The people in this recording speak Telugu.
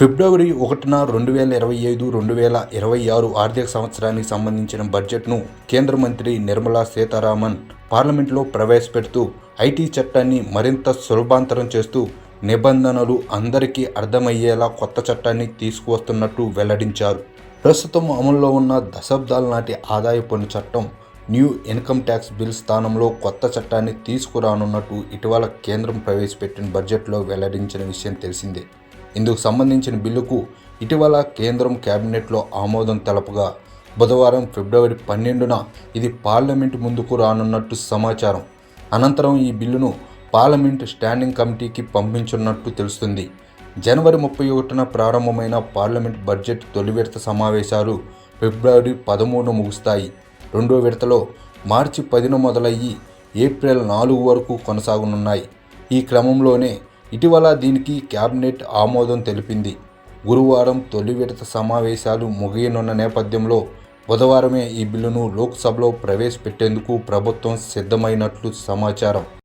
ఫిబ్రవరి 1న 2025-2026 ఆర్థిక సంవత్సరానికి సంబంధించిన బడ్జెట్ను కేంద్ర మంత్రి నిర్మలా సీతారామన్ పార్లమెంట్లో ప్రవేశపెడుతూ ఐటీ చట్టాన్ని మరింత సులభాంతరం చేస్తూ నిబంధనలు అందరికీ అర్థమయ్యేలా కొత్త చట్టాన్ని తీసుకువస్తున్నట్టు వెల్లడించారు. ప్రస్తుతం అమల్లో ఉన్న దశాబ్దాల నాటి ఆదాయ పన్ను చట్టం న్యూ ఇన్కమ్ ట్యాక్స్ బిల్ స్థానంలో కొత్త చట్టాన్ని తీసుకురానున్నట్టు ఇటీవల కేంద్రం ప్రవేశపెట్టిన బడ్జెట్లో వెల్లడించిన విషయం తెలిసిందే. ఇందుకు సంబంధించిన బిల్లుకు ఇటీవల కేంద్రం కేబినెట్లో ఆమోదం తెలపగా బుధవారం ఫిబ్రవరి 12న ఇది పార్లమెంటు ముందుకు రానున్నట్టు సమాచారం. అనంతరం ఈ బిల్లును పార్లమెంటు స్టాండింగ్ కమిటీకి పంపించనున్నట్టు తెలుస్తుంది. జనవరి 31న ప్రారంభమైన పార్లమెంట్ బడ్జెట్ తొలి విడత సమావేశాలు ఫిబ్రవరి 13న ముగుస్తాయి. రెండో విడతలో మార్చి 10న మొదలయ్యి ఏప్రిల్ 4 వరకు కొనసాగనున్నాయి. ఈ క్రమంలోనే ఇటీవల దీనికి కేబినెట్ ఆమోదం తెలిపింది. గురువారం తొలి విడత సమావేశాలు ముగియనున్న నేపథ్యంలో బుధవారమే ఈ బిల్లును లోక్సభలో ప్రవేశపెట్టేందుకు ప్రభుత్వం సిద్ధమైనట్లు సమాచారం.